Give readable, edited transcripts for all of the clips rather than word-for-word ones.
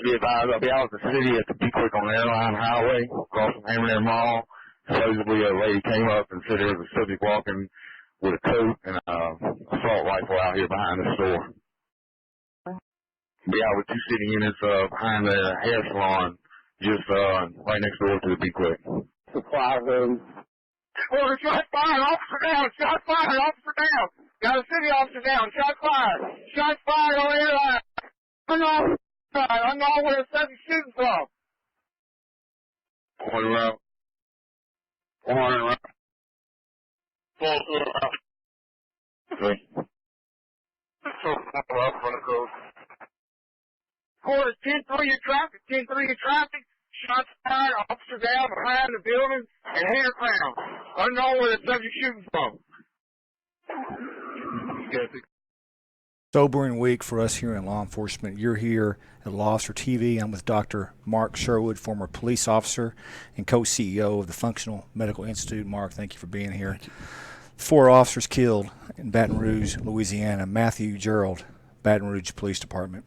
Be advised, I'll be out at the city at the Be Quick on Airline Highway, across from Hammerman Mall. Supposedly a lady came up and said there was a subject walking with a coat and assault rifle out here behind the store. Be out with 2 sitting units behind the hair salon, just right next door to the Be Quick. Supply room. Oh, shot fired, officer down, shot fired, officer down. Got a city officer down, shot fired. Shot fired on airline. I know where the subject shooting from. One round. One round. Full round. Okay. So, up on the coast. Quarter 10-3 of traffic, 10-3 of traffic. Shots fired, officer down behind the building, and hair found. Unknown where the subject shooting from. Sobering week for us here in law enforcement. You're here at Law Officer TV. I'm with Dr. Mark Sherwoood, former police officer and co-CEO of the Functional Medical Institute. Mark, thank you for being here. 4 officers killed in Baton Rouge, Louisiana. Matthew Gerald, Baton Rouge Police Department.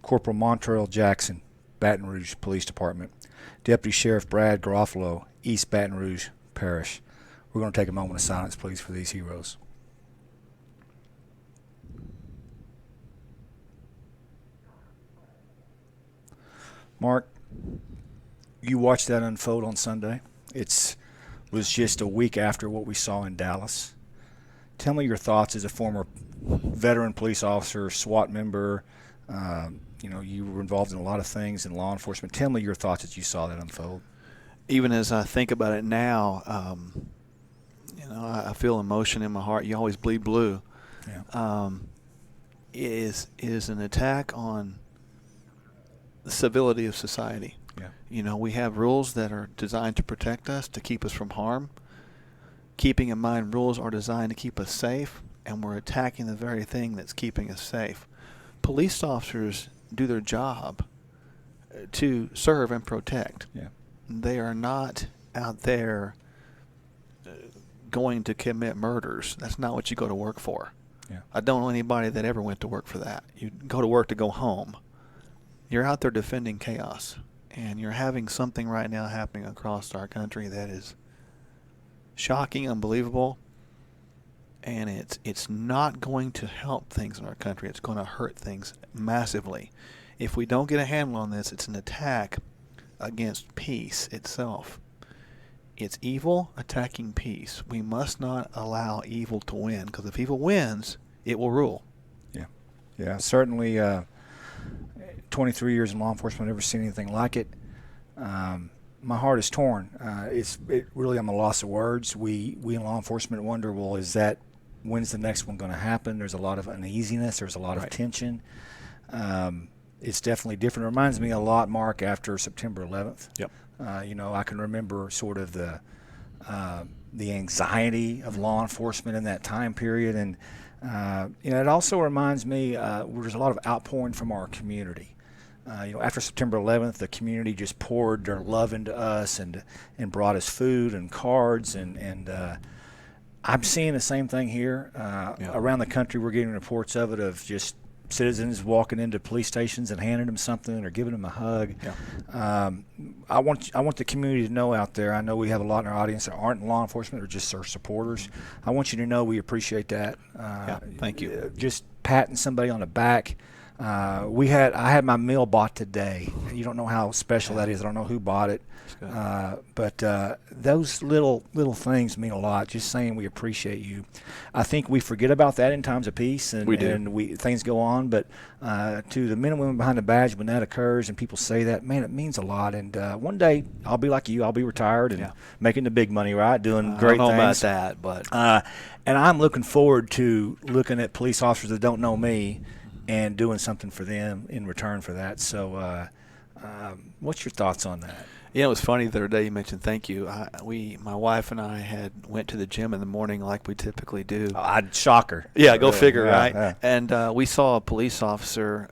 Corporal Montrell Jackson, Baton Rouge Police Department. Deputy Sheriff Brad Garofalo, East Baton Rouge Parish. We're going to take a moment of silence, please, for these heroes. Mark, you watched that unfold on Sunday. It was just a week after what we saw in Dallas. Tell me your thoughts as a former veteran police officer, SWAT member. You were involved in a lot of things in law enforcement. Tell me your thoughts as you saw that unfold. Even as I think about it now, I feel emotion in my heart. You always bleed blue. Yeah. It is an attack on the civility of society. Yeah. We have rules that are designed to protect us, to keep us from harm. Keeping in mind, rules are designed to keep us safe, and we're attacking the very thing that's keeping us safe. Police officers do their job to serve and protect. Yeah. They are not out there going to commit murders. That's not what you go to work for. Yeah. I don't know anybody that ever went to work for that. You go to work to go home. You're out there defending chaos, and you're having something right now happening across our country that is shocking, unbelievable, and it's not going to help things in our country. It's going to hurt things massively. If we don't get a handle on this, it's an attack against peace itself. It's evil attacking peace. We must not allow evil to win, because if evil wins, it will rule. Yeah, certainly 23 years in law enforcement, I've never seen anything like it. My heart is torn. Really, I'm a loss of words. We in law enforcement wonder, well, when's the next one going to happen? There's a lot of uneasiness. There's a lot of tension. It's definitely different. It reminds me a lot, Mark, after September 11th. Yep. I can remember sort of the anxiety of law enforcement in that time period, and it also reminds me there's a lot of outpouring from our community. After September 11th, the community just poured their love into us and brought us food and cards, and I'm seeing the same thing here. Around the country, we're getting reports of it, of just citizens walking into police stations and handing them something or giving them a hug. Yeah. I want the community to know out there. I know we have a lot in our audience that aren't in law enforcement or just our supporters. I want you to know we appreciate that. Thank you. Just patting somebody on the back. I had my meal bought today. You don't know how special that is. I don't know who bought it. But those little things mean a lot. Just saying we appreciate you. I think we forget about that in times of peace, and we do. And things go on. But to the men and women behind the badge, when that occurs and people say that, man, it means a lot. And one day I'll be like you. I'll be retired and making the big money, right? Doing great things. I don't know about that, but and I'm looking forward to looking at police officers that don't know me and doing something for them in return for that. So what's your thoughts on that? Yeah, it was funny the other day you mentioned thank you. My wife and I went to the gym in the morning like we typically do. Oh, I'd shock her. Yeah, go figure, yeah, right? Yeah. And we saw a police officer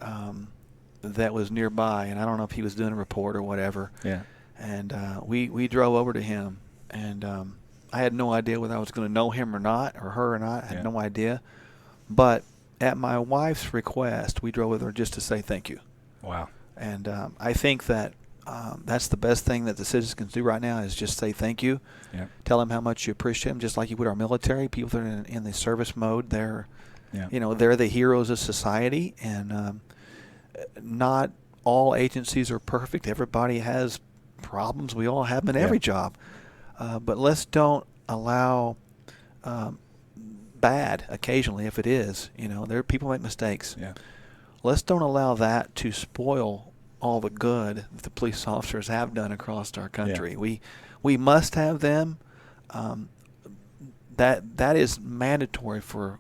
that was nearby, and I don't know if he was doing a report or whatever. Yeah. And we drove over to him, and I had no idea whether I was going to know him or not, or her or not. I had no idea. But at my wife's request, we drove with her just to say thank you. Wow. And I think that that's the best thing that the citizens can do right now is just say thank you. Yeah. Tell them how much you appreciate them, just like you would our military. People that are in the service mode, they're, Yeah. they're the heroes of society. And not all agencies are perfect. Everybody has problems. We all have them in every job. But let's don't allow bad occasionally, if it is. There people make mistakes. Yeah. Let's don't allow that to spoil all the good that the police officers have done across our country. Yeah. We must have them. That is mandatory for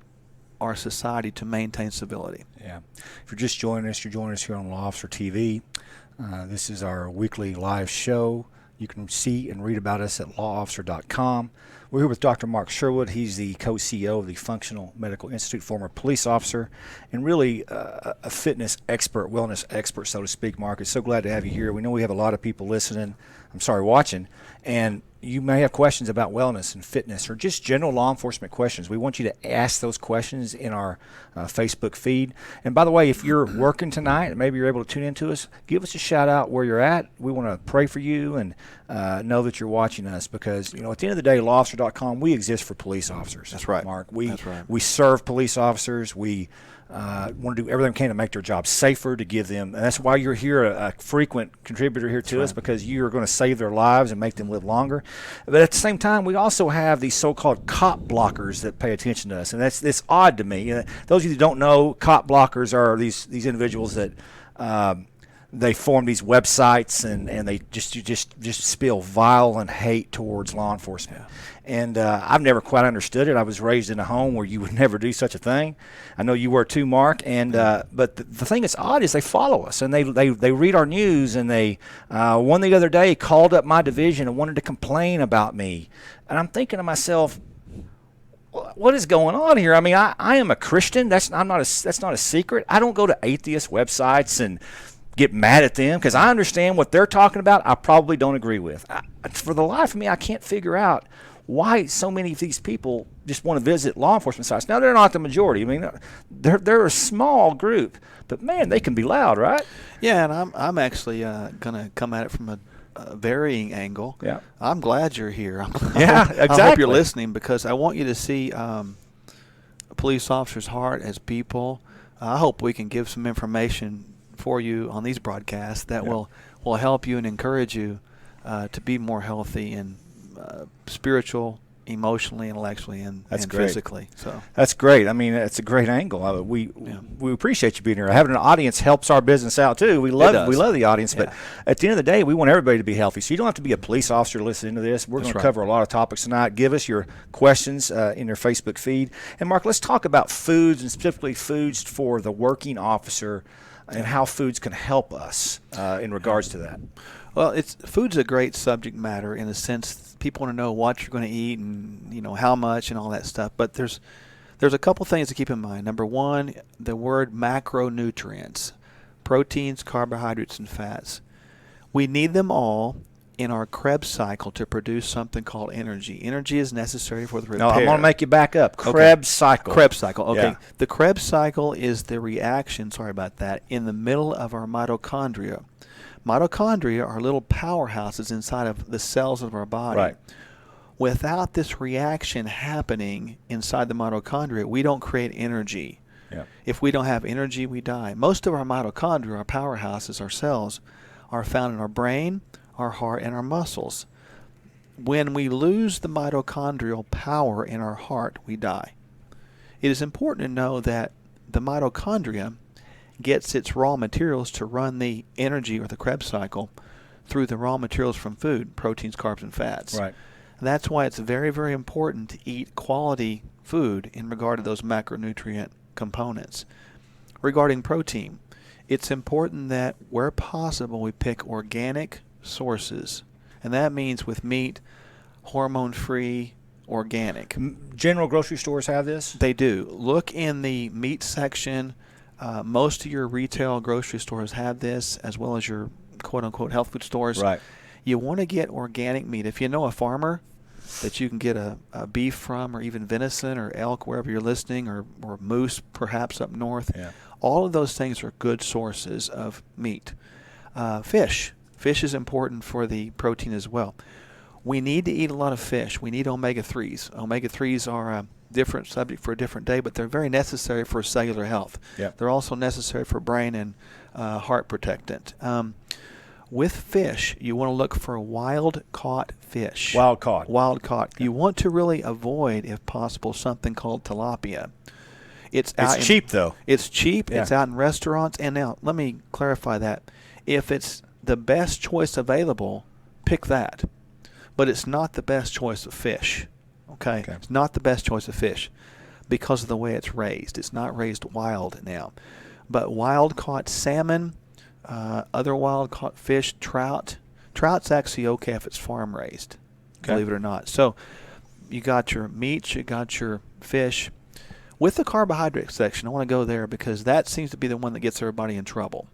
our society to maintain civility. Yeah. If you're just joining us, you're joining us here on Law Officer TV. This is our weekly live show. You can see and read about us at lawofficer.com. We're here with Dr. Mark Sherwoood. He's the co-CEO of the Functional Medical Institute, former police officer, and really a fitness expert, wellness expert, so to speak, Mark. It's so glad to have you here. We know we have a lot of people watching, and you may have questions about wellness and fitness or just general law enforcement questions. We want you to ask those questions in our Facebook feed. And by the way, if you're working tonight and maybe you're able to tune in to us, give us a shout out where you're at. We want to pray for you and know that you're watching us because, at the end of the day, lawofficer.com, we exist for police officers. That's right. Mark. That's right. We serve police officers. We want to do everything we can to make their jobs safer, to give them, and that's why you're here, a frequent contributor here to us, because you're going to save their lives and make them live longer. But at the same time, we also have these so-called cop blockers that pay attention to us, and that's odd to me. Those of you that don't know, cop blockers are these individuals that they form these websites and they just spill violent hate towards law enforcement. Yeah. And I've never quite understood it. I was raised in a home where you would never do such a thing. I know you were too, Mark. And but the thing that's odd is they follow us and they read our news. And they one the other day called up my division and wanted to complain about me. And I'm thinking to myself, what is going on here? I mean, I am a Christian. That's not a secret. I don't go to atheist websites and get mad at them because I understand what they're talking about. I probably don't agree with. For the life of me, I can't figure out why so many of these people just want to visit law enforcement sites. Now, they're not the majority. I mean, they're a small group, but man, they can be loud, right? Yeah, and I'm actually going to come at it from a varying angle. Yeah, I'm glad you're here. Exactly. I hope you're listening because I want you to see a police officer's heart as people. I hope we can give some information for you on these broadcasts that will help you and encourage you to be more healthy and spiritual, emotionally, intellectually, and physically. So that's great. I mean, it's a great angle. We appreciate you being here. Having an audience helps our business out too. We love the audience, but at the end of the day, we want everybody to be healthy. So you don't have to be a police officer listening to this. We're going to cover a lot of topics tonight. Give us your questions in your Facebook feed. And Mark, let's talk about foods and specifically foods for the working officer and how foods can help us in regards to that. Well, food's a great subject matter in the sense people want to know what you're going to eat and how much and all that stuff. But there's a couple things to keep in mind. Number one, the word macronutrients, proteins, carbohydrates, and fats. We need them all in our Krebs cycle to produce something called energy. Energy is necessary for the repair. No, I'm going to make you back up. Krebs cycle. Krebs cycle. Okay. Yeah. The Krebs cycle is the reaction, in the middle of our mitochondria. Mitochondria are little powerhouses inside of the cells of our body. Right. Without this reaction happening inside the mitochondria, we don't create energy. Yeah. If we don't have energy, we die. Most of our mitochondria, our powerhouses, our cells, are found in our brain, our heart, and our muscles. When we lose the mitochondrial power in our heart, we die. It is important to know that the mitochondria gets its raw materials to run the energy or the Krebs cycle through the raw materials from food, proteins, carbs, and fats. Right. That's why it's very, very important to eat quality food in regard to those macronutrient components. Regarding protein, it's important that where possible we pick organic sources, and that means with meat, hormone-free, organic. General grocery stores have this? They do. Look in the meat section. Most of your retail grocery stores have this, as well as your quote-unquote health food stores. Right. You want to get organic meat. If you know a farmer that you can get a beef from, or even venison or elk, wherever you're listening, or moose perhaps up north, all of those things are good sources of meat. Fish. Fish is important for the protein as well. We need to eat a lot of fish. We need omega-3s. Omega-3s are a different subject for a different day, but they're very necessary for cellular health. Yep. They're also necessary for brain and heart protectant. With fish, you want to look for wild-caught fish. Wild caught. Wild-caught. You want to really avoid, if possible, something called tilapia. It's cheap, though. It's cheap. Yeah. It's out in restaurants. And now, let me clarify that. If it's the best choice available, pick that. But it's not the best choice of fish. Okay? It's not the best choice of fish because of the way it's raised. It's not raised wild now. But wild-caught salmon, other wild-caught fish, trout. Trout's actually okay if it's farm-raised, believe it or not. So you got your meats, you got your fish. With the carbohydrate section, I want to go there because that seems to be the one that gets everybody in trouble.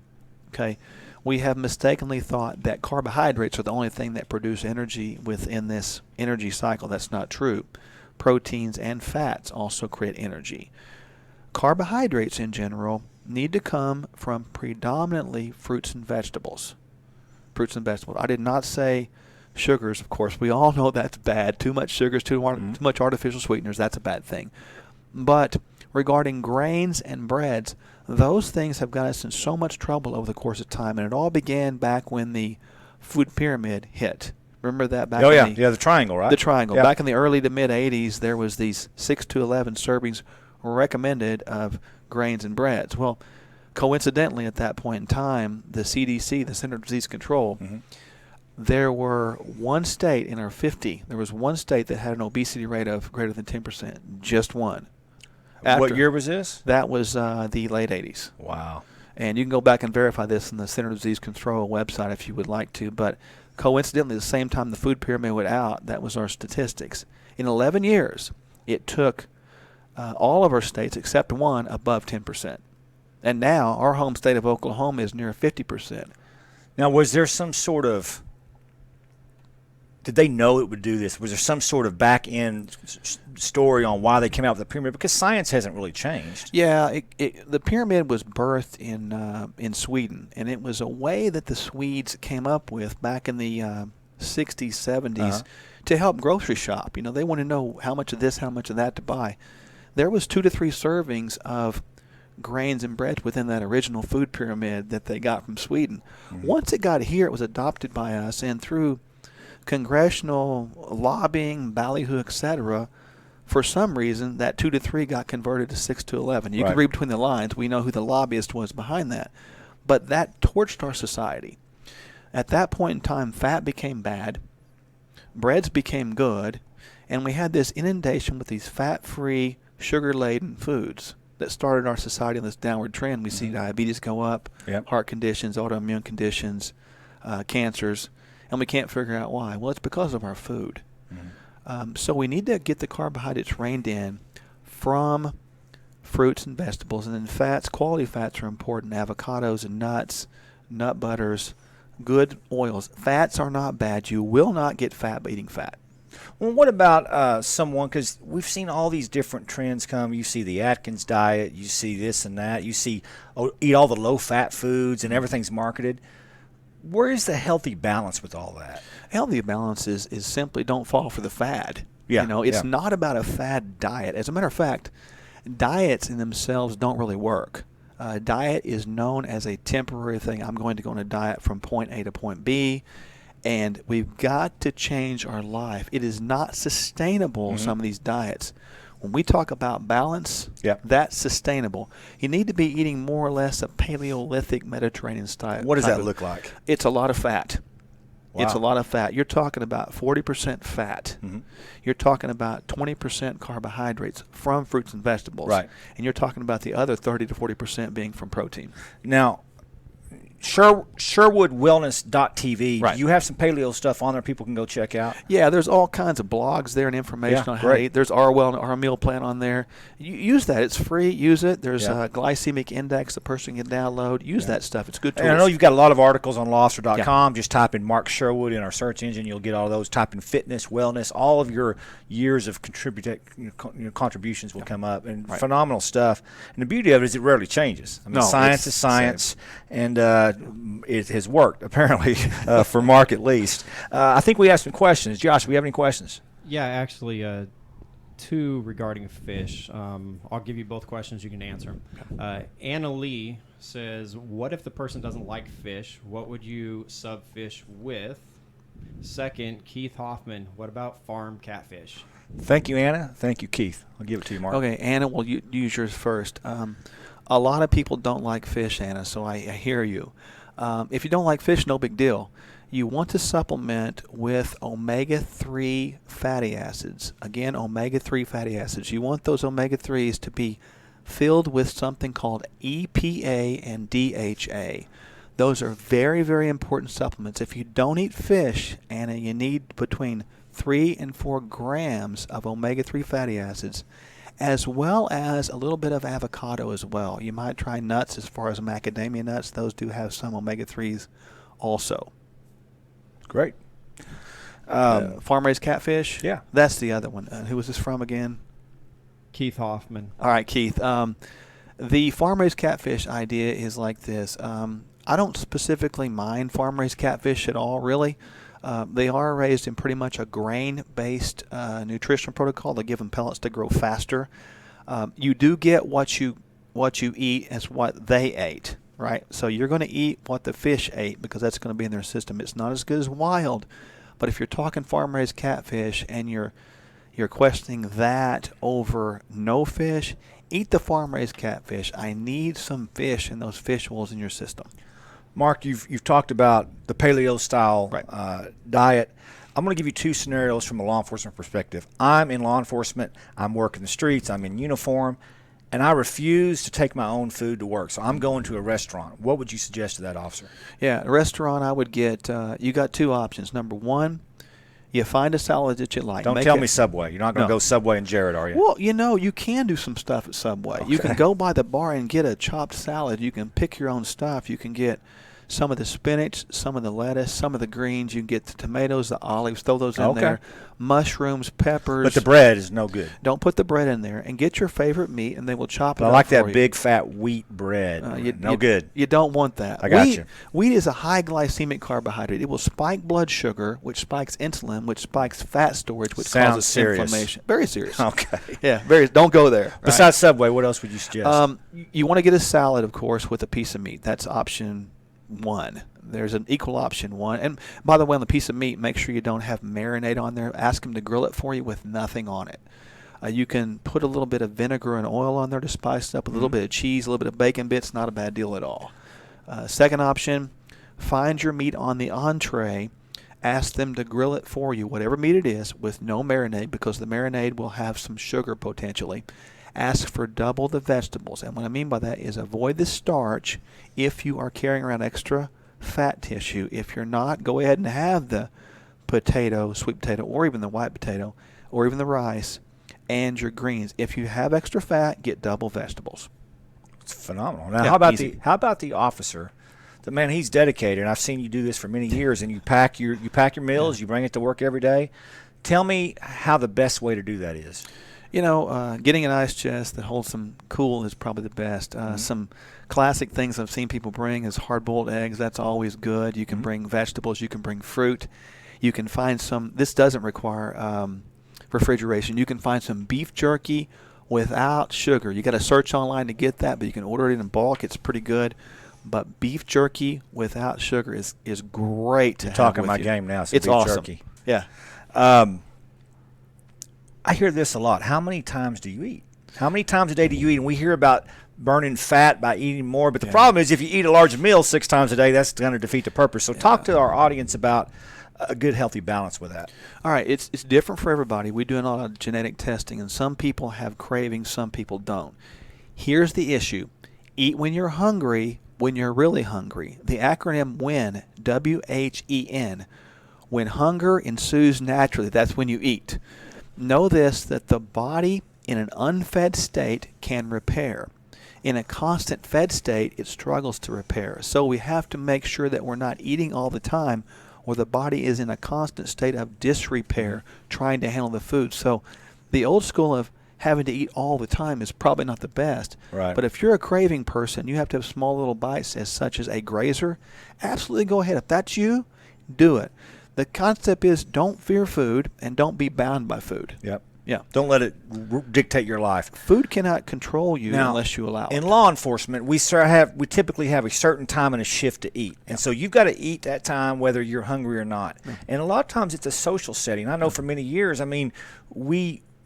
Okay? We have mistakenly thought that carbohydrates are the only thing that produce energy within this energy cycle. That's not true. Proteins and fats also create energy. Carbohydrates in general need to come from predominantly fruits and vegetables. Fruits and vegetables. I did not say sugars, of course. We all know that's bad. Too much sugars, too much artificial sweeteners, that's a bad thing. But regarding grains and breads, those things have got us in so much trouble over the course of time, and it all began back when the food pyramid hit. Remember that back the triangle, right? The triangle. Yeah. Back in the early to mid-'80s, there was these 6 to 11 servings recommended of grains and breads. Well, coincidentally, at that point in time, the CDC, the Center for Disease Control, there were one state in our 50, there was one state that had an obesity rate of greater than 10%, just one. What year was this? That was the late 80s. Wow. And you can go back and verify this on the Center for Disease Control website if you would like to. But coincidentally, the same time the food pyramid went out, that was our statistics. In 11 years, it took all of our states except one above 10%. And now our home state of Oklahoma is near 50%. Now, was there some sort of did they know it would do this? Was there some sort of back-end story on why they came out with the pyramid? Because science hasn't really changed. Yeah, the pyramid was birthed in Sweden, and it was a way that the Swedes came up with back in the 60s, 70s to help grocery shop. You know, they want to know how much of this, how much of that to buy. There was 2 to 3 servings of grains and breads within that original food pyramid that they got from Sweden. Once it got here, it was adopted by us, and through congressional lobbying, ballyhoo, etc., for some reason, that 2 to 3 got converted to 6 to 11. You can read between the lines. We know who the lobbyist was behind that. But that torched our society. At that point in time, fat became bad, breads became good, and we had this inundation with these fat-free, sugar-laden foods that started our society on this downward trend. We see diabetes go up, heart conditions, autoimmune conditions, cancers, and we can't figure out why. Well, it's because of our food. So we need to get the carbohydrates reined in from fruits and vegetables. And then fats, quality fats are important. Avocados and nuts, nut butters, good oils. Fats are not bad. You will not get fat by eating fat. Well, what about someone, because we've seen all these different trends come. You see the Atkins diet, you see this and that, you see eat all the low-fat foods and everything's marketed. Where is the healthy balance with all that? Healthy balance is simply don't fall for the fad. Yeah, you know, it's not about a fad diet. As a matter of fact, diets in themselves don't really work. Diet is known as a temporary thing. I'm going to go on a diet from point A to point B, and we've got to change our life. It is not sustainable, some of these diets. When we talk about balance, that's sustainable. You need to be eating more or less a Paleolithic Mediterranean style. What does that look like? It's a lot of fat. Wow. It's a lot of fat. You're talking about 40% fat. You're talking about 20% carbohydrates from fruits and vegetables. Right. And you're talking about the other 30 to 40% being from protein. Now, SherwoodWellness.tv. Right. You have some paleo stuff on there people can go check out? Yeah, there's all kinds of blogs there and information on how to eat. There's our meal plan on there. You use that. It's free. Use it. There's a glycemic index the person can download. Use that stuff. It's good tools. And I know you've got a lot of articles on Lobster.com. Just type in Mark Sherwood in our search engine. You'll get all of those. Type in fitness, wellness. All of your years of contributions will come up. And phenomenal stuff. And the beauty of it is it rarely changes. I mean, science is science. And it has worked, apparently, for Mark at least. I think we have some questions. Josh, do we have any questions? Yeah, actually, two regarding fish. I'll give you both questions. You can answer them. Anna Lee says, what if the person doesn't like fish? What would you sub fish with? Second, Keith Hoffman, what about farm catfish? Thank you, Anna. Thank you, Keith. I'll give it to you, Mark. Okay, Anna, well, you use yours first. A lot of people don't like fish, Anna, so I hear you. If you don't like fish, no big deal. You want to supplement with omega-3 fatty acids. Again, omega-3 fatty acids. You want those omega-3s to be filled with something called EPA and DHA. Those are very, very important supplements. If you don't eat fish, Anna, you need between 3 and 4 grams of omega-3 fatty acids, as well as a little bit of avocado as well. You might try nuts as far as macadamia nuts. Those do have some omega-3s also. Great. Farm-raised catfish? Yeah. That's the other one. Who was this from again? Keith Hoffman. All right, Keith. The farm-raised catfish idea is like this. I don't specifically mind farm-raised catfish at all, really. They are raised in pretty much a grain-based nutrition protocol. They give them pellets to grow faster. You do get what you eat as what they ate, right? So you're going to eat what the fish ate because that's going to be in their system. It's not as good as wild, but if you're talking farm-raised catfish and you're questioning that over no fish, eat the farm-raised catfish. I need some fish and those fish oils in your system. Mark, you've talked about the paleo-style diet. I'm going to give you two scenarios from a law enforcement perspective. I'm in law enforcement. I'm working the streets. I'm in uniform. And I refuse to take my own food to work. So I'm going to a restaurant. What would you suggest to that officer? Yeah, a restaurant I would get, you got two options. Number one, you find a salad that you like. Don't tell me Subway. You're not going to go Subway and Jared, are you? Well, you can do some stuff at Subway. Okay. You can go by the bar and get a chopped salad. You can pick your own stuff. You can get some of the spinach, some of the lettuce, some of the greens. You can get the tomatoes, the olives, throw those in there. Mushrooms, peppers. But the bread is no good. Don't put the bread in there. And get your favorite meat, and they will chop it up I like for that you. big, fat wheat bread. No good. You don't want that. I got you. Wheat is a high glycemic carbohydrate. It will spike blood sugar, which spikes insulin, which spikes fat storage, which causes serious. Inflammation. Very serious. Okay. Yeah, don't go there. Right? Besides Subway, what else would you suggest? You want to get a salad, of course, with a piece of meat. That's option one. There's an equal option one. And by the way, on the piece of meat, make sure you don't have marinade on there. Ask them to grill it for you with nothing on it. You can put a little bit of vinegar and oil on there to spice it up, a little bit of cheese, a little bit of bacon bits. Not a bad deal at all. Second option, find your meat on the entree. Ask them to grill it for you, whatever meat it is, with no marinade, because the marinade will have some sugar potentially. Ask for double the vegetables. And what I mean by that is avoid the starch if you are carrying around extra fat tissue. If you're not, go ahead and have the potato, sweet potato, or even the white potato, or even the rice, and your greens. If you have extra fat, get double vegetables. It's phenomenal. Now, Yeah, how about the officer? The man, he's dedicated, and I've seen you do this for many years, and you pack your meals, you bring it to work every day. Tell me how the best way to do that is. Getting an ice chest that holds some cool is probably the best. Some classic things I've seen people bring is hard-boiled eggs. That's always good. You can bring vegetables. You can bring fruit. You can find some. This doesn't require refrigeration. You can find some beef jerky without sugar. You got to search online to get that, but you can order it in bulk. It's pretty good. But beef jerky without sugar is great to have talking with my you. game now. It's beef awesome. Jerky. Yeah. I hear this a lot. How many times do you eat? How many times a day do you eat? And we hear about burning fat by eating more. But the problem is if you eat a large meal 6 times a day, that's going to defeat the purpose. So talk to our audience about a good, healthy balance with that. All right. It's different for everybody. We do a lot of genetic testing, and some people have cravings, some people don't. Here's the issue. Eat when you're hungry, when you're really hungry. The acronym WHEN, W-H-E-N. When hunger ensues naturally, that's when you eat. Know this, that the body in an unfed state can repair. In a constant fed state, it struggles to repair. So we have to make sure that we're not eating all the time, or the body is in a constant state of disrepair trying to handle the food. So the old school of having to eat all the time is probably not the best. Right. But if you're a craving person, you have to have small little bites as such as a grazer. Absolutely go ahead. If that's you, do it. The concept is don't fear food and don't be bound by food. Yep. Yeah. Don't let it dictate your life. Food cannot control you Now, unless you allow it. In law enforcement, we typically have a certain time and a shift to eat. And so you've got to eat that time whether you're hungry or not. And a lot of times it's a social setting. I know for many years, I mean,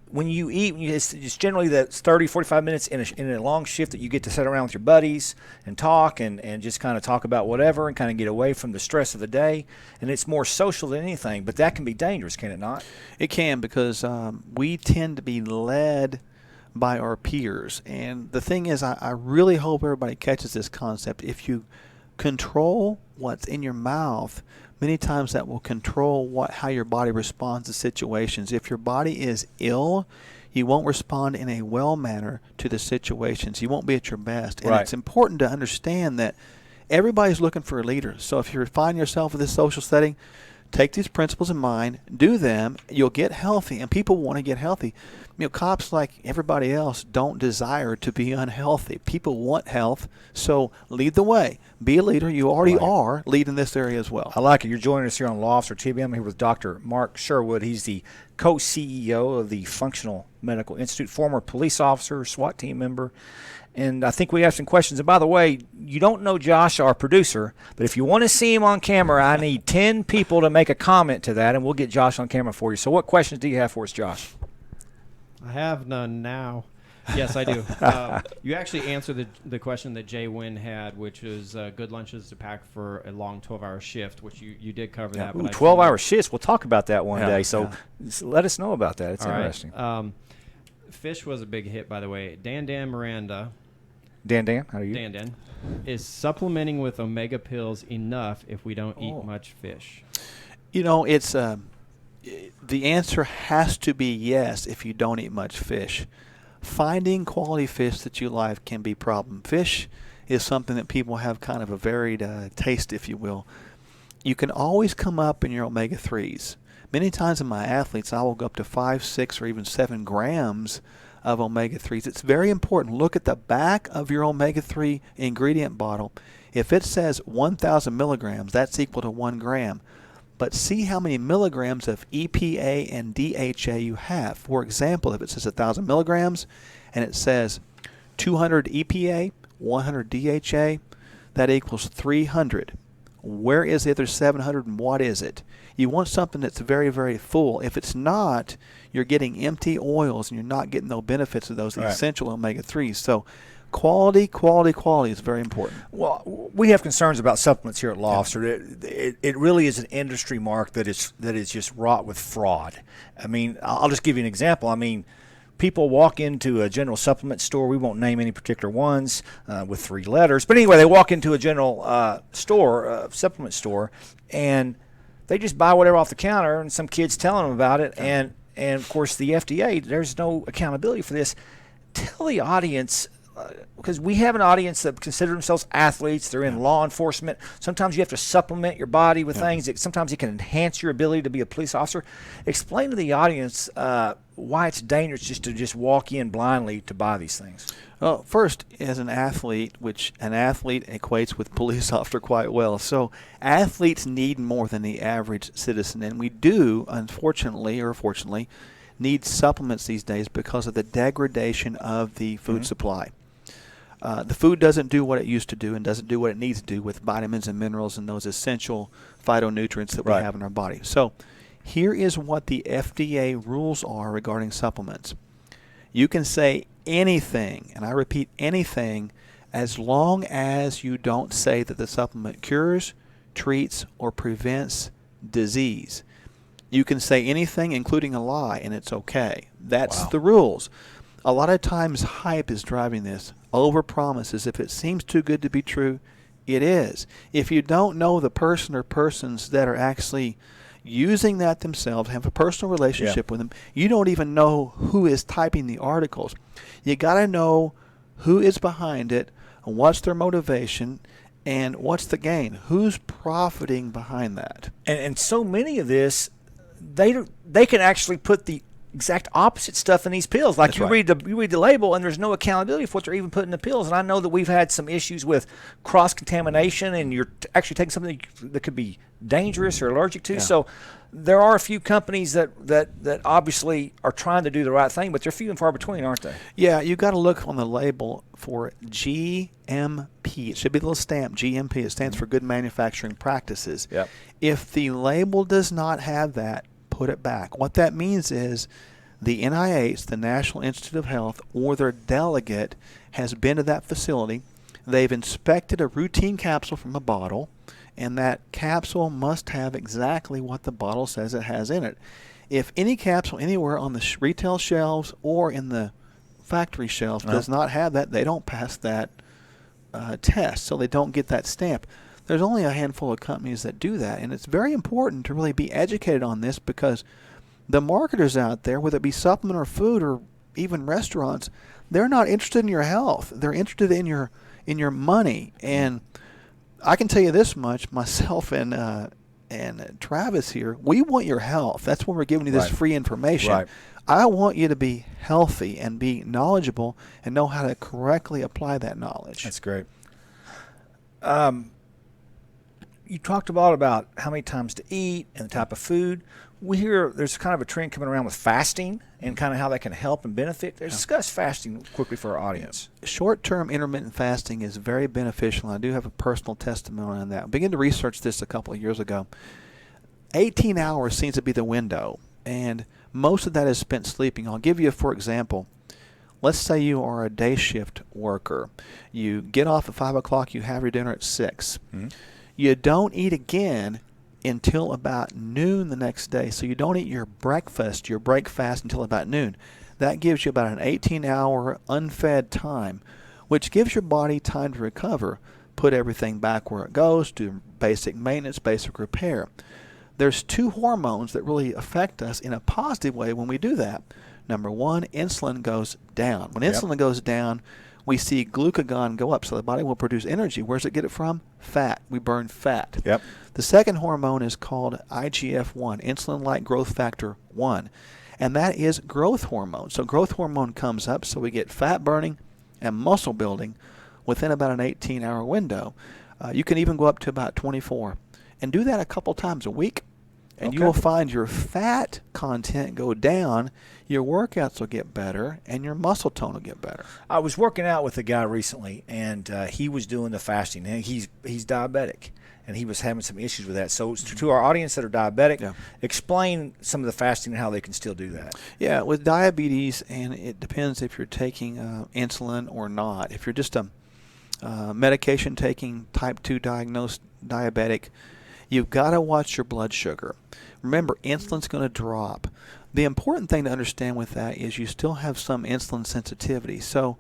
when you eat, it's generally that 30, 45 minutes in a long shift that you get to sit around with your buddies and talk and just kind of talk about whatever and kind of get away from the stress of the day. And it's more social than anything, but that can be dangerous, can it not? It can, because we tend to be led by our peers. And the thing is, I really hope everybody catches this concept. If you control what's in your mouth, many times that will control how your body responds to situations. If your body is ill, you won't respond in a well manner to the situations. You won't be at your best. And it's important to understand that everybody's looking for a leader. So if you find yourself in this social setting, take these principles in mind, do them, you'll get healthy, and people want to get healthy. You know, cops, like everybody else, don't desire to be unhealthy. People want health, so lead the way. Be a leader. You already are leading this area as well. I like it. You're joining us here on Law Officer TV. I'm here with Dr. Mark Sherwood. He's the co-CEO of the Functional Medical Institute, former police officer, SWAT team member. And I think we have some questions. And by the way, you don't know Josh, our producer, but if you want to see him on camera, I need 10 people to make a comment to that, and we'll get Josh on camera for you. So what questions do you have for us, Josh? I have none now. Yes, I do. You actually answered the question that Jay Wynn had, which is good lunches to pack for a long 12-hour shift, which you did cover that. Ooh, 12-hour shifts. We'll talk about that one day. So let us know about that. It's interesting. Right. Fish was a big hit, by the way. Dan Miranda. Dan, how are you? Dan. Is supplementing with omega pills enough if we don't eat much fish? You know, it's the answer has to be yes if you don't eat much fish. Finding quality fish that you like can be a problem. Fish is something that people have kind of a varied taste, if you will. You can always come up in your omega-3s. Many times in my athletes, I will go up to 5, 6, or even 7 grams of omega-3s. It's very important. Look at the back of your omega-3 ingredient bottle. If it says 1,000 milligrams, that's equal to 1 gram. But see how many milligrams of EPA and DHA you have. For example, if it says 1,000 milligrams and it says 200 EPA, 100 DHA, that equals 300. Where is the other 700 and what is it? You want something that's very, very full. If it's not, you're getting empty oils and you're not getting the benefits of those essential omega-3s. So quality is very important. Well, we have concerns about supplements here at Law Officer. It really is an industry, Mark, that is just wrought with fraud. I mean, I'll just give you an example. I mean, people walk into a general supplement store. We won't name any particular ones with 3 letters. But anyway, they walk into a general supplement store, and they just buy whatever off the counter, and some kid's telling them about it. And of course, the FDA, there's no accountability for this. Tell the audience, because we have an audience that consider themselves athletes. They're in law enforcement. Sometimes you have to supplement your body with things that sometimes it can enhance your ability to be a police officer. Explain to the audience why it's dangerous just to walk in blindly to buy these things. Well, first, as an athlete, which an athlete equates with police officer quite well. So athletes need more than the average citizen, and we do, unfortunately or fortunately, need supplements these days because of the degradation of the food supply. The food doesn't do what it used to do and doesn't do what it needs to do with vitamins and minerals and those essential phytonutrients that we have in our body. So here is what the FDA rules are regarding supplements. You can say anything, and I repeat anything, as long as you don't say that the supplement cures, treats, or prevents disease. You can say anything, including a lie, and it's okay. That's the rules. A lot of times hype is driving this. Over-promises. If it seems too good to be true, it is. If you don't know the person or persons that are actually using that themselves, have a personal relationship with them, you don't even know who is typing the articles. You got to know who is behind it, and what's their motivation, and what's the gain. Who's profiting behind that? And so many of this, they can actually put the exact opposite stuff in these pills. Like That's you right. read the label, and there's no accountability for what they're even putting in the pills. And I know that we've had some issues with cross contamination, and you're actually taking something that could be dangerous or allergic to. Yeah. So there are a few companies that obviously are trying to do the right thing, but they're few and far between, aren't they? Yeah, you got to look on the label for GMP. It should be the little stamp, GMP. It stands for Good Manufacturing Practices. Yep. If the label does not have that, put it back. What that means is the NIH, the National Institute of Health, or their delegate has been to that facility. They've inspected a routine capsule from a bottle, and that capsule must have exactly what the bottle says it has in it. If any capsule anywhere on the retail shelves or in the factory shelves does not have that, they don't pass that test, so they don't get that stamp. There's only a handful of companies that do that, and it's very important to really be educated on this, because the marketers out there, whether it be supplement or food or even restaurants, they're not interested in your health. They're interested in your money. And I can tell you this much, myself and Travis here, we want your health. That's why we're giving you this free information. Right. I want you to be healthy and be knowledgeable and know how to correctly apply that knowledge. That's great. You talked a lot about how many times to eat and the type of food. We hear there's kind of a trend coming around with fasting and kind of how that can help and benefit. Discuss fasting quickly for our audience. Short-term intermittent fasting is very beneficial, and I do have a personal testimony on that. I began to research this a couple of years ago. 18 hours seems to be the window, and most of that is spent sleeping. I'll give you, for example, let's say you are a day shift worker. You get off at 5 o'clock, you have your dinner at 6. Mm-hmm. You don't eat again until about noon the next day. So you don't eat your break fast until about noon. That gives you about an 18-hour unfed time, which gives your body time to recover, put everything back where it goes, do basic maintenance, basic repair. There's 2 hormones that really affect us in a positive way when we do that. Number 1, insulin goes down. When insulin goes down, we see glucagon go up, so the body will produce energy. Where does it get it from? Fat. We burn fat. Yep. The second hormone is called IGF-1, insulin-like growth factor 1, and that is growth hormone. So growth hormone comes up, so we get fat burning and muscle building within about an 18-hour window. You can even go up to about 24. And do that a couple times a week, and you will find your fat content go down, your workouts will get better, and your muscle tone will get better. I was working out with a guy recently, and he was doing the fasting. And he's diabetic, and he was having some issues with that. So to our audience that are diabetic, explain some of the fasting and how they can still do that. Yeah, with diabetes, and it depends if you're taking insulin or not. If you're just a medication-taking type 2 diagnosed diabetic, you've got to watch your blood sugar. Remember, insulin's going to drop. The important thing to understand with that is you still have some insulin sensitivity. So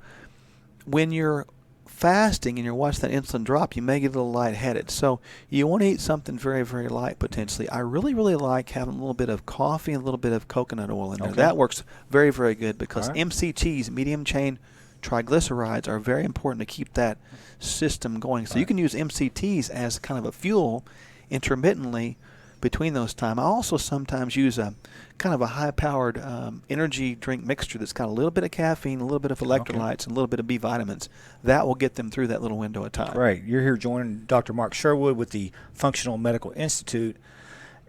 when you're fasting and you're watching that insulin drop, you may get a little lightheaded. So you want to eat something very, very light potentially. I really, really like having a little bit of coffee and a little bit of coconut oil in there. That works very, very good because MCTs, medium chain triglycerides, are very important to keep that system going. So you can use MCTs as kind of a fuel intermittently between those times. I also sometimes use a kind of a high-powered energy drink mixture that's got a little bit of caffeine, a little bit of electrolytes, and a little bit of B vitamins. That will get them through that little window of time. Great. You're here joining Dr. Mark Sherwood with the Functional Medical Institute,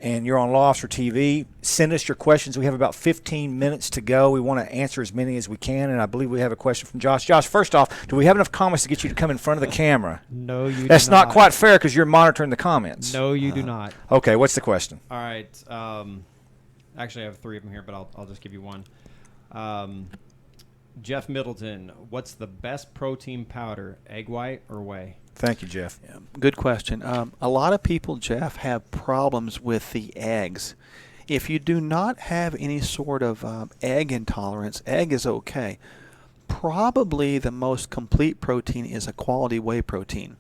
and you're on Law Officer TV. Send us your questions. We have about 15 minutes to go. We want to answer as many as we can, and I believe we have a question from Josh. Josh, first off, do we have enough comments to get you to come in front of the camera? No, you do not. That's not quite fair because you're monitoring the comments. No, you do not. Okay, what's the question? All right. Actually, I have 3 of them here, but I'll just give you one. Jeff Middleton, what's the best protein powder, egg white or whey? Thank you, Jeff. Yeah, good question. A lot of people, Jeff, have problems with the eggs. If you do not have any sort of egg intolerance, egg is okay. Probably the most complete protein is a quality whey protein.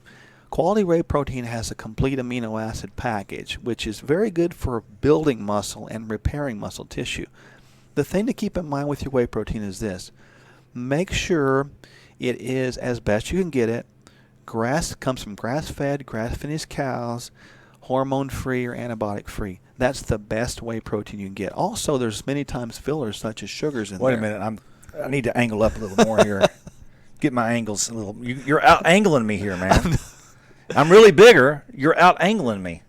Quality whey protein has a complete amino acid package, which is very good for building muscle and repairing muscle tissue. The thing to keep in mind with your whey protein is this. Make sure it is, as best you can get it, comes from grass-fed, grass-finished cows, hormone-free or antibiotic-free. That's the best whey protein you can get. Also, there's many times fillers such as sugars in there. Wait a minute. I need to angle up a little more here. Get my angles a little. You're out angling me here, man. I'm really bigger. You're out angling me.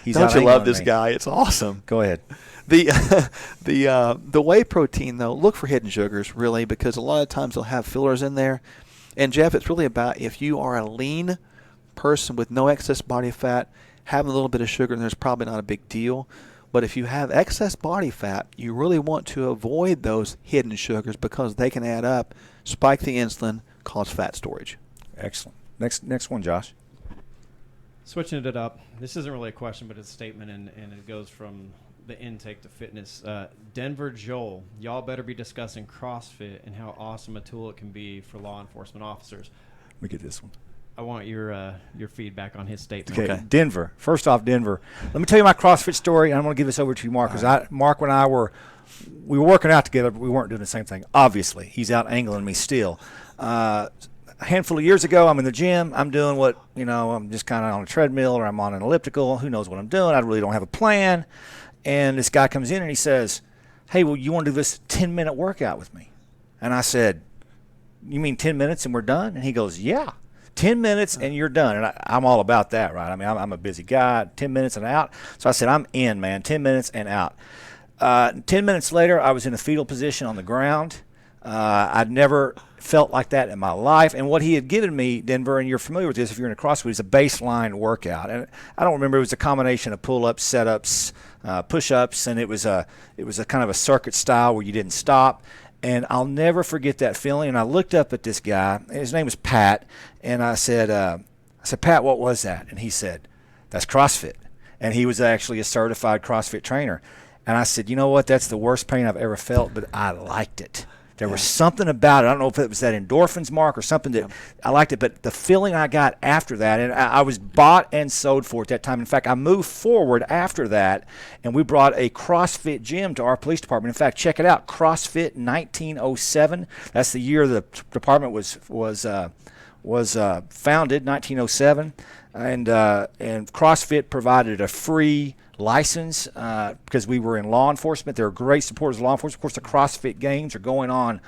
Don't you love this guy? It's awesome. Go ahead. The whey protein, though, look for hidden sugars, really, because a lot of times they'll have fillers in there. And, Jeff, it's really about if you are a lean person with no excess body fat, having a little bit of sugar in there is probably not a big deal. But if you have excess body fat, you really want to avoid those hidden sugars because they can add up, spike the insulin, cause fat storage. Excellent. Next one, Josh. Switching it up. This isn't really a question, but it's a statement, and it goes from the intake to fitness. Denver Joel, y'all better be discussing CrossFit and how awesome a tool it can be for law enforcement officers. Let me get this one. I want your feedback on his statement. Okay. Denver. First off, Denver. Let me tell you my CrossFit story, and I'm going to give this over to you, Mark, because Mark and I were working out together, but we weren't doing the same thing. Obviously, he's out angling me still. A handful of years ago, I'm in the gym. I'm doing what, I'm just kind of on a treadmill or I'm on an elliptical. Who knows what I'm doing? I really don't have a plan. And this guy comes in and he says, hey, well, you want to do this 10-minute workout with me? And I said, you mean 10 minutes and we're done? And he goes, yeah, 10 minutes and you're done. And I'm all about that, right? I mean, I'm a busy guy, 10 minutes and out. So I said, I'm in, man, 10 minutes and out. 10 minutes later, I was in a fetal position on the ground. I'd never felt like that in my life. And what he had given me, Denver, and you're familiar with this if you're in a CrossFit, is a baseline workout. And I don't remember, it was a combination of pull-ups, set-ups, push-ups, and it was a kind of a circuit style where you didn't stop. And I'll never forget that feeling. And I looked up at this guy, and his name was Pat, and I said, Pat, what was that? And he said, that's CrossFit. And he was actually a certified CrossFit trainer. And I said, you know what? That's the worst pain I've ever felt, but I liked it. There was something about it. I don't know if it was that endorphins, Mark, or something that I liked it, but the feeling I got after that, and I was bought and sold for at that time. In fact, I moved forward after that, and we brought a CrossFit gym to our police department. In fact, check it out, CrossFit 1907. That's the year the department was founded, 1907, and CrossFit provided a free license because we were in law enforcement. They're great supporters of law enforcement. Of course, the CrossFit Games are going on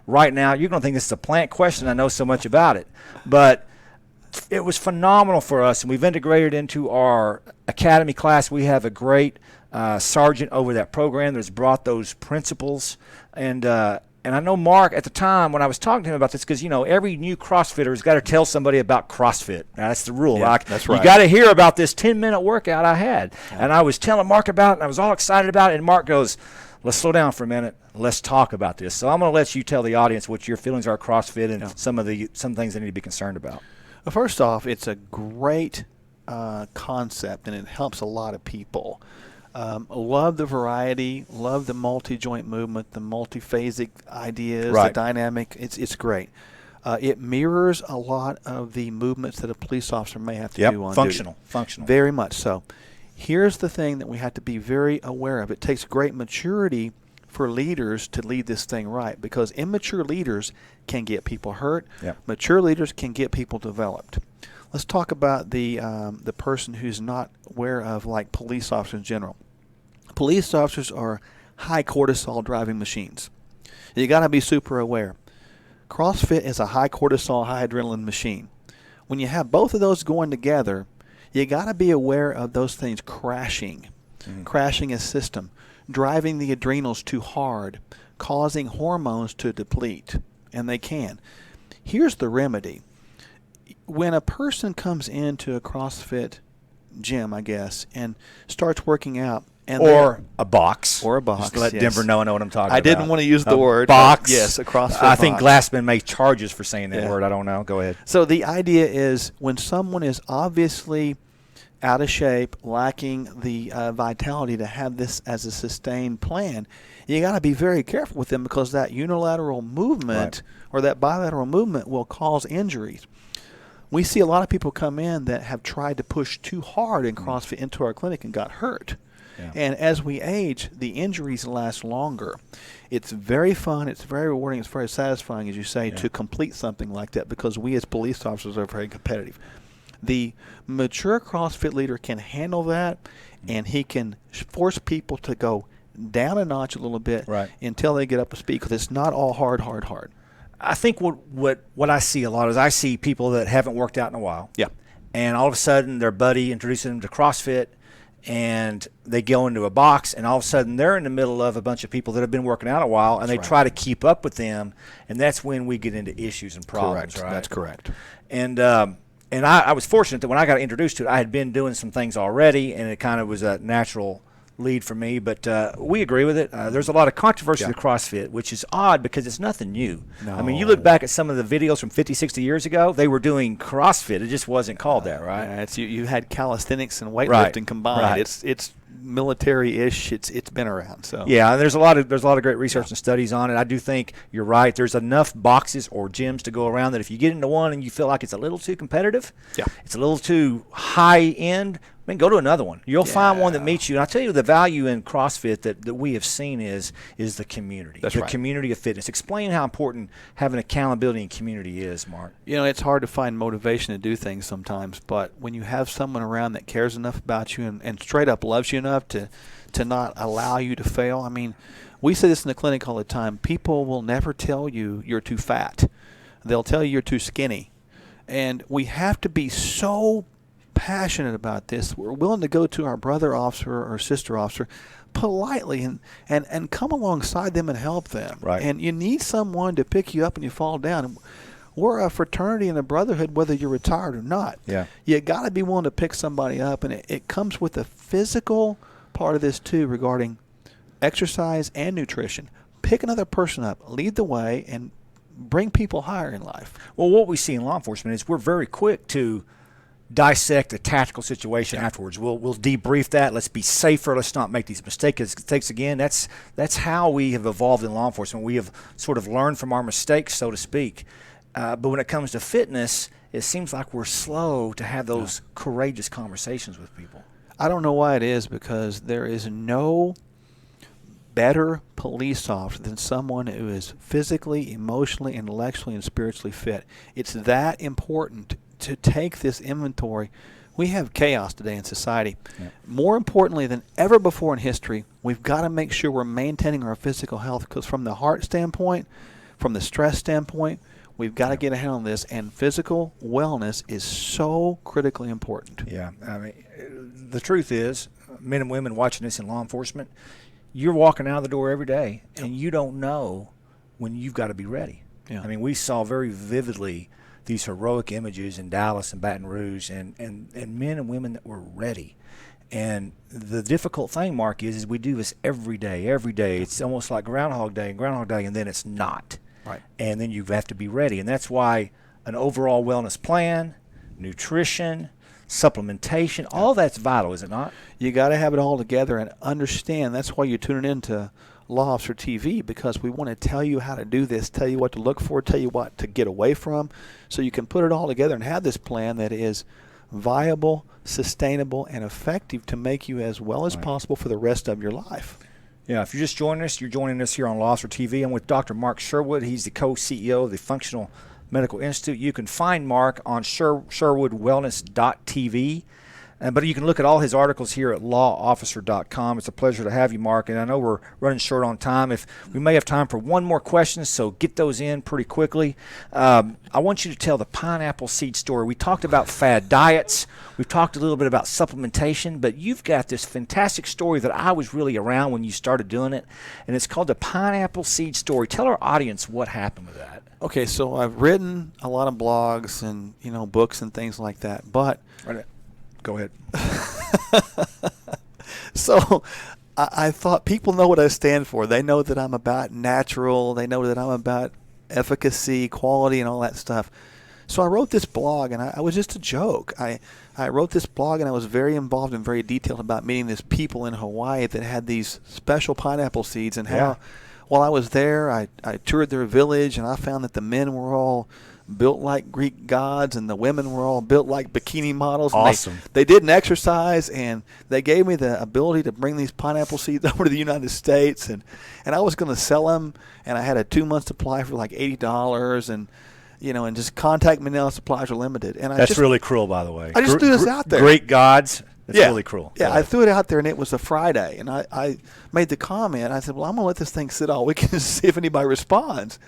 right now. You're going to think this is a plant question. I know so much about it. But it was phenomenal for us, and we've integrated into our academy class. We have a great sergeant over that program that's brought those principles. And I know Mark, at the time when I was talking to him about this, because, every new CrossFitter has got to tell somebody about CrossFit. Now, that's the rule. Yeah, that's right. You got to hear about this 10-minute workout I had. Yeah. And I was telling Mark about it, and I was all excited about it. And Mark goes, let's slow down for a minute. Let's talk about this. So I'm going to let you tell the audience what your feelings are CrossFit and some things they need to be concerned about. Well, first off, it's a great concept, and it helps a lot of people. Love the variety, love the multi-joint movement, the multiphasic ideas, the dynamic. It's great. It mirrors a lot of the movements that a police officer may have to do on functional. Very much so. Here's the thing that we have to be very aware of. It takes great maturity for leaders to lead this thing right, because immature leaders can get people hurt. Yep. Mature leaders can get people developed. Let's talk about the person who's not aware of, like, police officers in general. Police officers are high cortisol driving machines. You got to be super aware. CrossFit is a high cortisol, high adrenaline machine. When you have both of those going together, you got to be aware of those things crashing a system, driving the adrenals too hard, causing hormones to deplete, and they can. Here's the remedy. When a person comes into a CrossFit gym, I guess, and starts working out, or a box. Just to let Denver know what I'm talking about. I didn't want to use the word. Box. Yes, a CrossFit I think box. Glassman may charge us for saying that word. I don't know. Go ahead. So the idea is when someone is obviously out of shape, lacking the vitality to have this as a sustained plan, you got to be very careful with them, because that unilateral movement or that bilateral movement will cause injuries. We see a lot of people come in that have tried to push too hard in CrossFit into our clinic and got hurt. Yeah. And as we age, the injuries last longer. It's very fun, it's very rewarding, it's very satisfying, as you say, to complete something like that, because we as police officers are very competitive. The mature CrossFit leader can handle that, and he can force people to go down a notch a little bit until they get up to speed, because it's not all hard. I think what I see a lot is I see people that haven't worked out in a while. Yeah. And all of a sudden their buddy introduces them to CrossFit, and they go into a box, and all of a sudden they're in the middle of a bunch of people that have been working out a while, and they try to keep up with them, and that's when we get into issues and problems. Correct. Right? That's correct. And I was fortunate that when I got introduced to it, I had been doing some things already, and it kind of was a natural lead for me, but we agree with it. There's a lot of controversy with CrossFit, which is odd because it's nothing new. No. I mean, you look back at some of the videos from 50, 60 years ago, they were doing CrossFit. It just wasn't called that, right? Yeah, you had calisthenics and weightlifting combined. Right. It's military-ish. It's been around. So yeah, and there's a lot of great research and studies on it. I do think you're right. There's enough boxes or gyms to go around that if you get into one and you feel like it's a little too competitive, it's a little too high end, go to another one. You'll find one that meets you. And I'll tell you, the value in CrossFit that we have seen is the community. That's the right. community of fitness. Explain how important having accountability and community is, Mark. It's hard to find motivation to do things sometimes, but when you have someone around that cares enough about you and straight up loves you enough to not allow you to fail. I mean, we say this in the clinic all the time. People will never tell you you're too fat. They'll tell you you're too skinny. And we have to be so passionate about this. We're willing to go to our brother officer or sister officer politely and come alongside them and help them. Right. And you need someone to pick you up when you fall down. We're a fraternity and a brotherhood whether you're retired or not. Yeah. You got to be willing to pick somebody up, and it comes with the physical part of this too regarding exercise and nutrition. Pick another person up, lead the way, and bring people higher in life. Well, what we see in law enforcement is we're very quick to dissect a tactical situation afterwards. We'll debrief that. Let's be safer. Let's not make these mistakes again. That's how we have evolved in law enforcement. We have sort of learned from our mistakes, so to speak. But when it comes to fitness, it seems like we're slow to have those courageous conversations with people. I don't know why it is, because there is no better police officer than someone who is physically, emotionally, intellectually, and spiritually fit. It's that important to take this inventory. We have chaos today in society. Yeah. More importantly than ever before in history, we've got to make sure we're maintaining our physical health, because from the heart standpoint, from the stress standpoint, we've got to get a handle on this, and physical wellness is so critically important. Yeah, I mean, the truth is, men and women watching this in law enforcement, you're walking out of the door every day, and you don't know when you've got to be ready. Yeah. I mean, we saw very vividly these heroic images in Dallas and Baton Rouge, and men and women that were ready. And the difficult thing, Mark, is we do this every day. It's almost like Groundhog Day, and then it's not. Right. And then you have to be ready. And that's why an overall wellness plan, nutrition, supplementation, all that's vital, is it not? You got to have it all together and understand. That's why you're tuning into Law Officer TV, because we want to tell you how to do this, tell you what to look for, tell you what to get away from, so you can put it all together and have this plan that is viable, sustainable, and effective to make you as well as possible for the rest of your life. Yeah, if you're just joining us, you're joining us here on Law Officer TV. I'm with Dr. Mark Sherwood. He's the co-CEO of the Functional Medical Institute. You can find Mark on sherwoodwellness.tv. But you can look at all his articles here at lawofficer.com. It's a pleasure to have you, Mark. And I know we're running short on time. If we may have time for one more question, so get those in pretty quickly. I want you to tell the pineapple seed story. We talked about fad diets. We've talked a little bit about supplementation. But you've got this fantastic story that I was really around when you started doing it. And it's called the pineapple seed story. Tell our audience what happened with that. Okay, so I've written a lot of blogs and books and things like that. But go ahead. So I thought people know what I stand for. They know that I'm about natural. They know that I'm about efficacy, quality, and all that stuff. So I wrote this blog, and I was just a joke. I wrote this blog, and I was very involved and very detailed about meeting these people in Hawaii that had these special pineapple seeds, and how while I was there, I toured their village, and I found that the men were all built like Greek gods, and the women were all built like bikini models. Awesome. They didn't exercise, and they gave me the ability to bring these pineapple seeds over to the United States, and I was going to sell them, and I had a 2-month supply for like $80, and and just contact me now. Supplies are limited. And That's really cruel, by the way. I just threw this out there. Great gods. That's really cruel. Yeah, I threw it out there, and it was a Friday. And I made the comment. I said, well, I'm going to let this thing sit all weekend and see if anybody responds.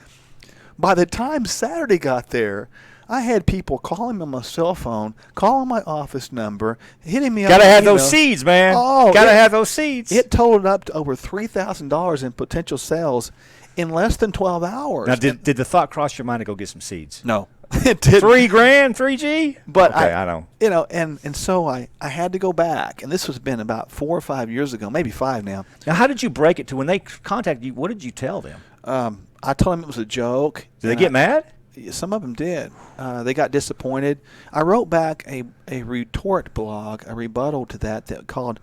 By the time Saturday got there, I had people calling me on my cell phone, calling my office number, hitting me up. Got to have those seeds, man. Oh, got to have those seeds. It totaled up to over $3,000 in potential sales in less than 12 hours. Now, did the thought cross your mind to go get some seeds? No. It didn't. $3,000, $3G? But okay, I know. And so I had to go back, and this has been about 4 or 5 years ago, maybe 5 now. Now, how did you break it to when they contacted you? What did you tell them? I told them it was a joke. Did they get mad? Some of them did. They got disappointed. I wrote back a retort blog, a rebuttal to that called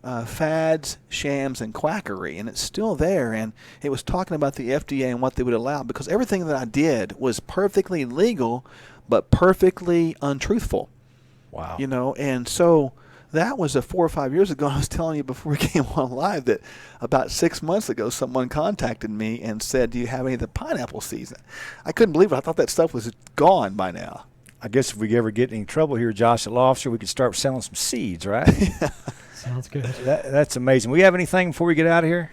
Fads, Shams, and Quackery, and it's still there. And it was talking about the FDA and what they would allow, because everything that I did was perfectly legal but perfectly untruthful. Wow. And so that was 4 or 5 years ago. I was telling you before we came on live that about 6 months ago someone contacted me and said, do you have any of the pineapple seeds? I couldn't believe it. I thought that stuff was gone by now. I guess if we ever get in any trouble here, Josh, at Law Officer, we could start selling some seeds, right? Sounds good. That's amazing. We have anything before we get out of here?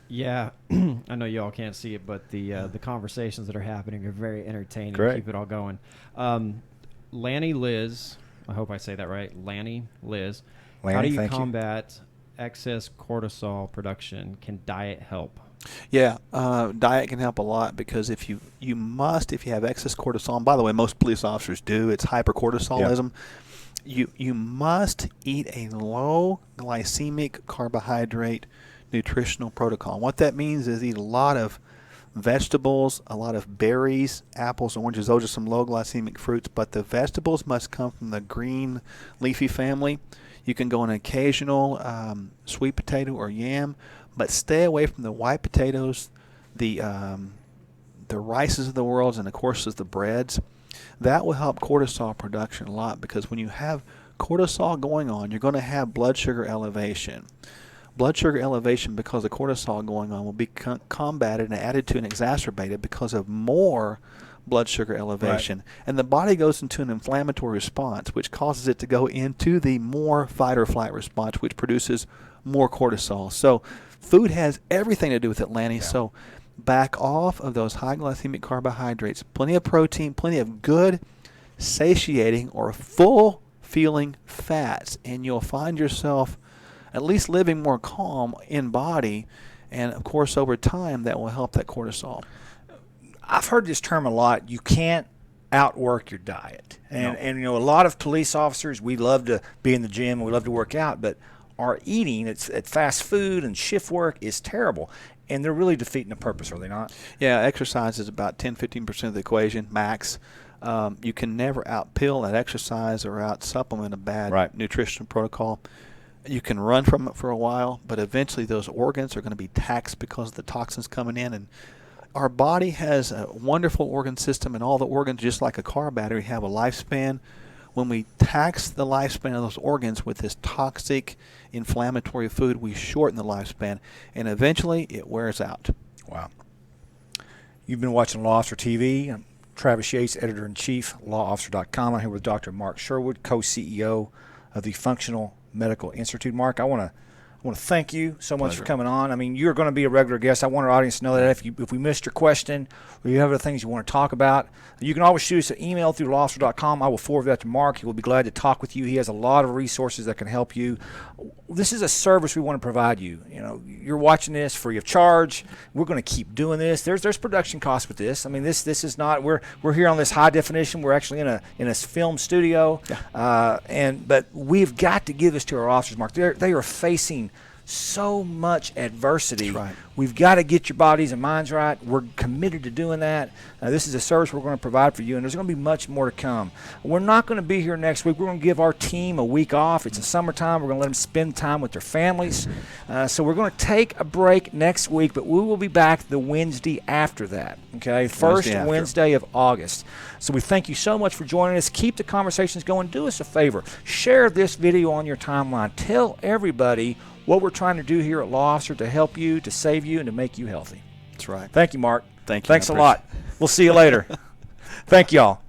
Yeah, I know y'all can't see it, but the conversations that are happening are very entertaining. Great. Keep it all going. Lanny Liz, I hope I say that right. Lanny Liz, how do you combat excess cortisol production? Can diet help? Yeah, diet can help a lot, because if you have excess cortisol, and by the way, most police officers do, it's hypercortisolism. You must eat a low glycemic carbohydrate nutritional protocol. And what that means is eat a lot of vegetables, a lot of berries, apples, oranges. Those are some low glycemic fruits, but the vegetables must come from the green leafy family. You can go an occasional sweet potato or yam, but stay away from the white potatoes, the rices of the world, and of course the breads. That will help cortisol production a lot, because when you have cortisol going on, you're going to have blood sugar elevation. Blood sugar elevation, because of cortisol going on, will be combated and added to and exacerbated because of more blood sugar elevation. Right. And the body goes into an inflammatory response, which causes it to go into the more fight or flight response, which produces more cortisol. So food has everything to do with it, Lanny. Yeah. So back off of those high glycemic carbohydrates. Plenty of protein, plenty of good, satiating, or full-feeling fats, and you'll find yourself at least living more calm in body, and of course over time that will help that cortisol. I've heard this term a lot. You can't outwork your diet. And a lot of police officers, we love to be in the gym and we love to work out, but our eating at fast food and shift work is terrible. And they're really defeating the purpose, are they not? Yeah, exercise is about 10-15% of the equation, max. You can never outpill that exercise or out-supplement a bad nutrition protocol. You can run from it for a while, but eventually those organs are going to be taxed because of the toxins coming in. And our body has a wonderful organ system, and all the organs, just like a car battery, have a lifespan. When we tax the lifespan of those organs with this toxic, inflammatory food, we shorten the lifespan, and eventually it wears out. Wow. You've been watching Law Officer TV. I'm Travis Yates, Editor-in-Chief, LawOfficer.com. I'm here with Dr. Mark Sherwood, co-CEO of the Functional Medical Institute. Mark, I want to thank you so much for coming on. I mean, you're going to be a regular guest. I want our audience to know that if we missed your question or you have other things you want to talk about, you can always shoot us an email through lawofficer.com. I will forward that to Mark. He will be glad to talk with you. He has a lot of resources that can help you. This is a service we want to provide you. You're watching this free of charge. We're going to keep doing this. There's production costs with this. I mean, this is not, we're here on this high definition. We're actually in a film studio, but we've got to give this to our officers, Mark. They are facing so much adversity. Right. We've got to get your bodies and minds right. We're committed to doing that. This is a service we're going to provide for you, and there's going to be much more to come. We're not going to be here next week. We're going to give our team a week off. It's the summertime. We're going to let them spend time with their families. So we're going to take a break next week, but we will be back the Wednesday after that, okay? First Wednesday of August. So we thank you so much for joining us. Keep the conversations going. Do us a favor. Share this video on your timeline. Tell everybody what we're trying to do here at Law Officer to help you, to save you, and to make you healthy. That's right. Thank you, Mark. Thank you. Thanks a lot. We'll see you later. Thank y'all.